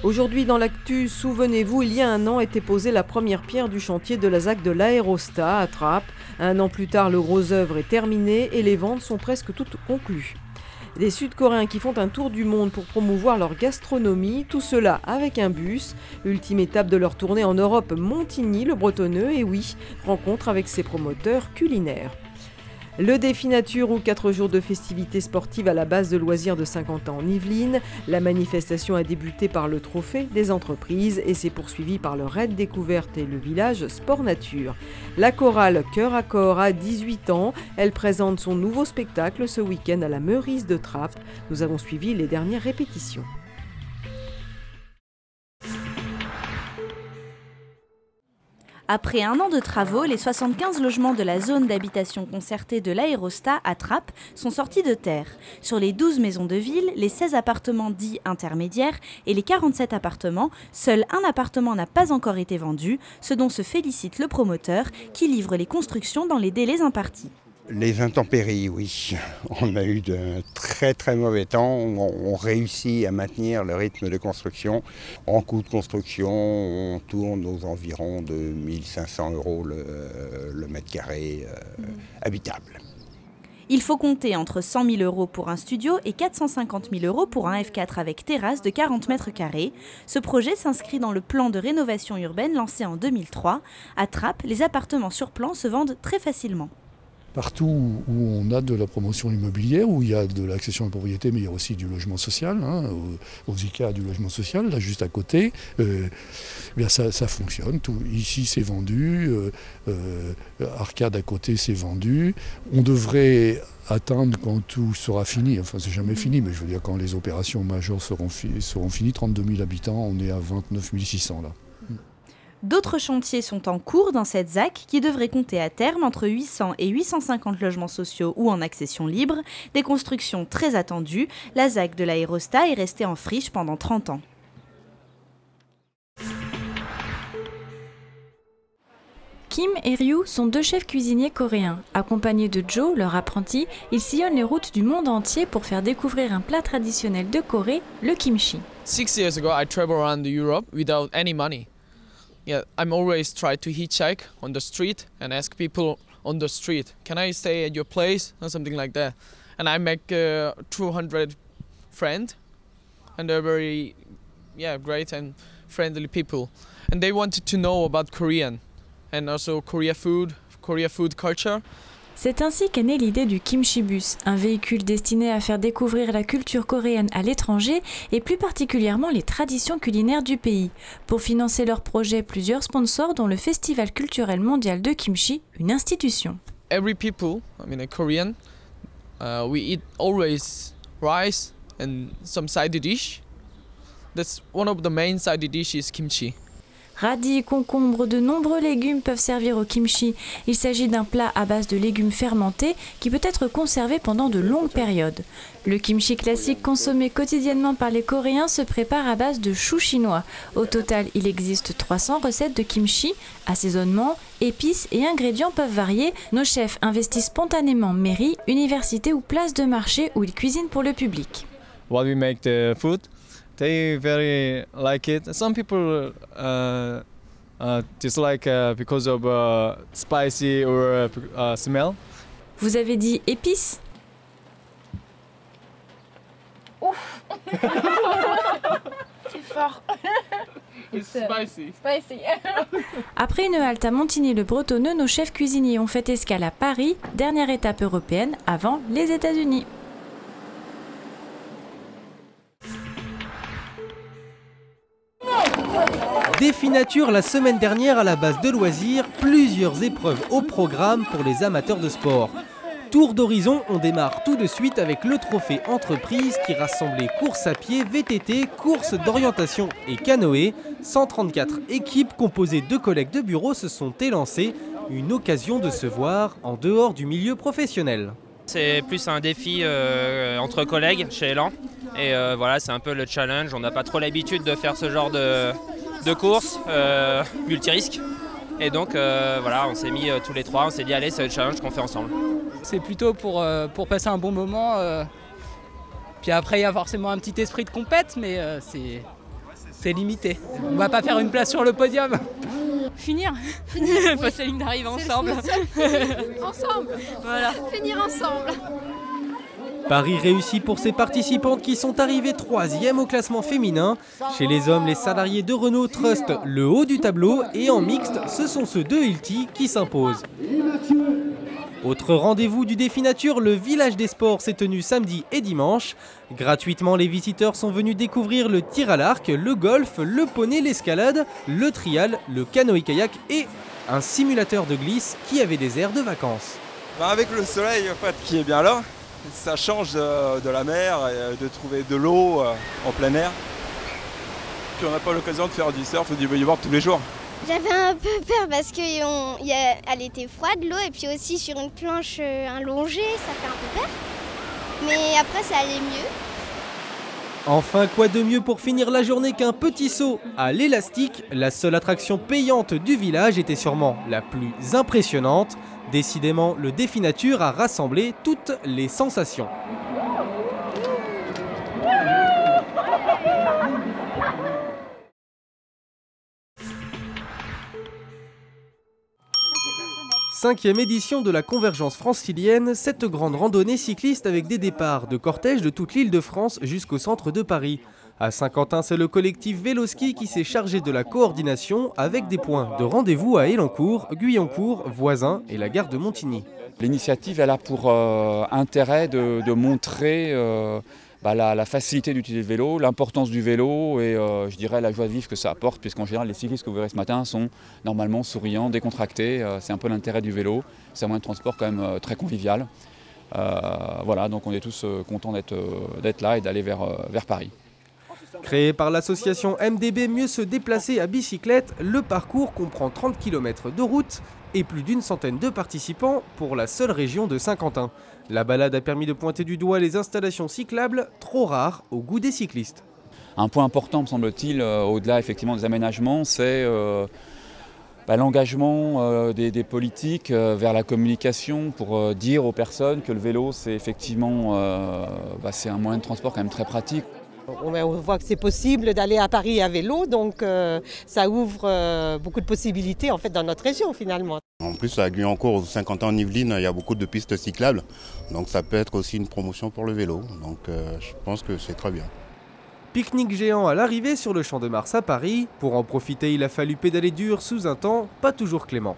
Aujourd'hui dans l'actu, souvenez-vous, il y a un an était posée la première pierre du chantier de la ZAC de l'Aérostat à Trappes. Un an plus tard, le gros œuvre est terminé et les ventes sont presque toutes conclues. Des Sud-Coréens qui font un tour du monde pour promouvoir leur gastronomie, tout cela avec un bus. Ultime étape de leur tournée en Europe, Montigny, le Bretonneux, et oui, rencontre avec ses promoteurs culinaires. Le défi nature ou 4 jours de festivités sportives à la base de loisirs de Saint-Quentin en Yvelines. La manifestation a débuté par le trophée des entreprises et s'est poursuivie par le raid découverte et le village sport nature. La chorale Cœur à Corps a 18 ans. Elle présente son nouveau spectacle ce week-end à la Meurice de Trappes. Nous avons suivi les dernières répétitions. Après un an de travaux, les 75 logements de la zone d'habitation concertée de l'Aérostat à Trappes sont sortis de terre. Sur les 12 maisons de ville, les 16 appartements dits intermédiaires et les 47 appartements, seul un appartement n'a pas encore été vendu, ce dont se félicite le promoteur qui livre les constructions dans les délais impartis. Les intempéries, oui. On a eu de très mauvais temps. On réussit à maintenir le rythme de construction. En coût de construction, on tourne aux environs de 1500 € le mètre carré habitable. Il faut compter entre 100 000 € pour un studio et 450 000 € pour un F4 avec terrasse de 40 mètres carrés. Ce projet s'inscrit dans le plan de rénovation urbaine lancé en 2003. À Trappes, les appartements sur plan se vendent très facilement. Partout où on a de la promotion immobilière, où il y a de l'accession à la propriété, mais il y a aussi du logement social, aux ICA du logement social, là juste à côté, bien ça fonctionne. Ici c'est vendu, Arcade à côté c'est vendu. On devrait atteindre quand tout sera fini, enfin c'est jamais fini, mais je veux dire quand les opérations majeures seront finies, 32 000 habitants, on est à 29 600 là. D'autres chantiers sont en cours dans cette ZAC qui devrait compter à terme entre 800 et 850 logements sociaux ou en accession libre. Des constructions très attendues. La ZAC de l'Aérostat est restée en friche pendant 30 ans. Kim et Ryu sont 2 chefs cuisiniers coréens. Accompagnés de Joe, leur apprenti, ils sillonnent les routes du monde entier pour faire découvrir un plat traditionnel de Corée, le kimchi. 6 years ago, I traveled around Europe without any money. Yeah, I'm always try to hitchhike on the street and ask people on the street, can I stay at your place or something like that. And I make 200 friends, and they're very, great and friendly people. And they wanted to know about Korean and also Korea food culture. C'est ainsi qu'est née l'idée du Kimchi Bus, un véhicule destiné à faire découvrir la culture coréenne à l'étranger et plus particulièrement les traditions culinaires du pays. Pour financer leur projet, plusieurs sponsors dont le Festival culturel mondial de Kimchi, une institution. Every people, a Korean, we eat always rice and some side dish. That's one of the main side dishes is kimchi. Radis, concombres, de nombreux légumes peuvent servir au kimchi. Il s'agit d'un plat à base de légumes fermentés qui peut être conservé pendant de longues périodes. Le kimchi classique consommé quotidiennement par les Coréens se prépare à base de choux chinois. Au total, il existe 300 recettes de kimchi. Assaisonnement, épices et ingrédients peuvent varier. Nos chefs investissent spontanément mairie, université ou place de marché où ils cuisinent pour le public. While we make the food, they very like it. Some people dislike because of spicy or smell. Vous avez dit épices? Ouf. C'est fort. It's spicy. Spicy. Après une halte à Montigny-le-Bretonneux, nos chefs cuisiniers ont fait escale à Paris, dernière étape européenne avant les États-Unis. Défi nature la semaine dernière à la base de loisirs, plusieurs épreuves au programme pour les amateurs de sport. Tour d'horizon, on démarre tout de suite avec le trophée entreprise qui rassemblait course à pied, VTT, course d'orientation et canoë. 134 équipes composées de collègues de bureau se sont élancées, une occasion de se voir en dehors du milieu professionnel. C'est plus un défi entre collègues chez Elan et voilà, c'est un peu le challenge. On n'a pas trop l'habitude de faire ce genre de course multirisque et donc voilà, on s'est mis tous les trois, on s'est dit allez, c'est le challenge qu'on fait ensemble. C'est plutôt pour passer un bon moment, puis après il y a forcément un petit esprit de compète, mais c'est limité. On va pas faire une place sur le podium. Finir. Passer la ligne d'arrivée ensemble. Ensemble. Voilà. Finir ensemble. Pari réussi pour ces participantes qui sont arrivées 3e au classement féminin. Chez les hommes, les salariés de Renault trustent le haut du tableau et en mixte, ce sont ceux de Hilti qui s'imposent. Autre rendez-vous du défi nature, le village des sports s'est tenu samedi et dimanche. Gratuitement, les visiteurs sont venus découvrir le tir à l'arc, le golf, le poney, l'escalade, le trial, le canoë-kayak et un simulateur de glisse qui avait des airs de vacances. Avec le soleil en fait, qui est bien là, ça change de la mer et de trouver de l'eau en plein air. Puis on n'a pas l'occasion de faire du surf ou du bodyboard tous les jours. J'avais un peu peur parce qu'elle était froide l'eau et puis aussi sur une planche allongée, ça fait un peu peur. Mais après ça allait mieux. Enfin, quoi de mieux pour finir la journée qu'un petit saut à l'élastique? La seule attraction payante du village était sûrement la plus impressionnante. Décidément, le défi nature a rassemblé toutes les sensations. Cinquième édition de la Convergence francilienne, cette grande randonnée cycliste avec des départs de cortèges de toute l'île de France jusqu'au centre de Paris. À Saint-Quentin, c'est le collectif Véloski qui s'est chargé de la coordination avec des points de rendez-vous à Elancourt, Guyancourt, Voisins et la gare de Montigny. L'initiative elle a pour intérêt de montrer la facilité d'utiliser le vélo, l'importance du vélo et je dirais la joie de vivre que ça apporte, puisqu'en général les cyclistes que vous verrez ce matin sont normalement souriants, décontractés, c'est un peu l'intérêt du vélo, c'est un moyen de transport quand même très convivial. Voilà, donc on est tous contents d'être là et d'aller vers Paris. Créé par l'association MDB Mieux se déplacer à bicyclette, le parcours comprend 30 km de route et plus d'une centaine de participants pour la seule région de Saint-Quentin. La balade a permis de pointer du doigt les installations cyclables, trop rares au goût des cyclistes. Un point important, me semble-t-il, au-delà effectivement des aménagements, c'est l'engagement des politiques vers la communication pour dire aux personnes que le vélo, c'est effectivement c'est un moyen de transport quand même très pratique. On voit que c'est possible d'aller à Paris à vélo, donc ça ouvre beaucoup de possibilités en fait dans notre région finalement. En plus à Guyancourt, aux Saint-Quentin-en-Yvelines, il y a beaucoup de pistes cyclables, donc ça peut être aussi une promotion pour le vélo, donc je pense que c'est très bien. Pique-nique géant à l'arrivée sur le Champ de Mars à Paris. Pour en profiter, il a fallu pédaler dur sous un temps pas toujours clément.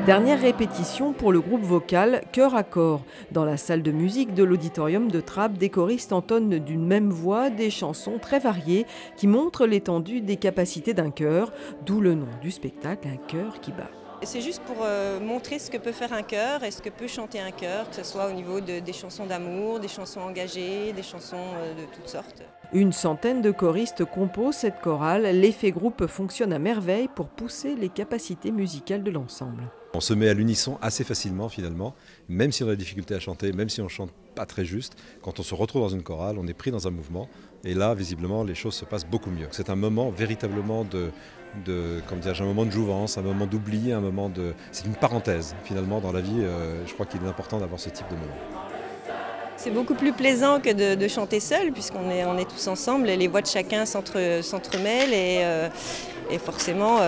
Dernière répétition pour le groupe vocal Chœur à Corps. Dans la salle de musique de l'auditorium de Trappes, des choristes entonnent d'une même voix des chansons très variées qui montrent l'étendue des capacités d'un chœur, d'où le nom du spectacle, un chœur qui bat. C'est juste pour montrer ce que peut faire un chœur et ce que peut chanter un chœur, que ce soit au niveau des chansons d'amour, des chansons engagées, des chansons de toutes sortes. Une centaine de choristes composent cette chorale. L'effet groupe fonctionne à merveille pour pousser les capacités musicales de l'ensemble. On se met à l'unisson assez facilement finalement, même si on a des difficultés à chanter, même si on ne chante pas très juste. Quand on se retrouve dans une chorale, on est pris dans un mouvement et là, visiblement, les choses se passent beaucoup mieux. C'est un moment véritablement un moment de jouvence, un moment d'oubli, c'est une parenthèse finalement dans la vie. Je crois qu'il est important d'avoir ce type de moment. C'est beaucoup plus plaisant que de chanter seul, puisqu'on est tous ensemble et les voix de chacun s'entremêlent et forcément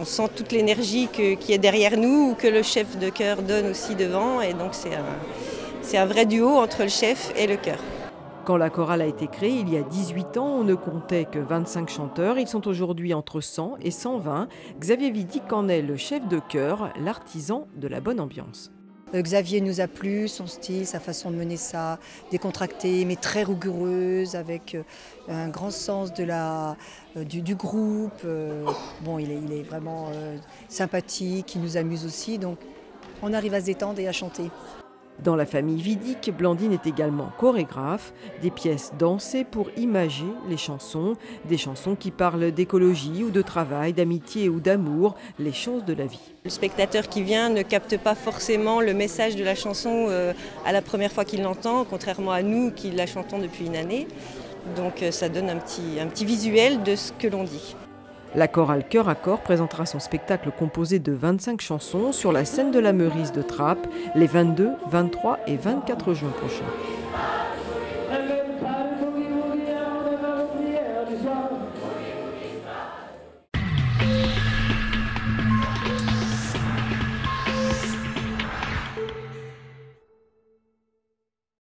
on sent toute l'énergie qui est derrière nous ou que le chef de chœur donne aussi devant, et donc c'est un vrai duo entre le chef et le chœur. Quand la chorale a été créée il y a 18 ans, on ne comptait que 25 chanteurs. Ils sont aujourd'hui entre 100 et 120. Xavier Vidic en est le chef de chœur, l'artisan de la bonne ambiance. Xavier nous a plu, son style, sa façon de mener ça, décontractée mais très rigoureuse, avec un grand sens du groupe. Il est vraiment sympathique, il nous amuse aussi, donc on arrive à se détendre et à chanter. Dans la famille Vidic, Blandine est également chorégraphe, des pièces dansées pour imager les chansons, des chansons qui parlent d'écologie ou de travail, d'amitié ou d'amour, les choses de la vie. Le spectateur qui vient ne capte pas forcément le message de la chanson à la première fois qu'il l'entend, contrairement à nous qui la chantons depuis une année. Donc ça donne un petit visuel de ce que l'on dit. La chorale Cœur à Corps présentera son spectacle composé de 25 chansons sur la scène de la Meurice de Trappes les 22, 23 et 24 juin prochains.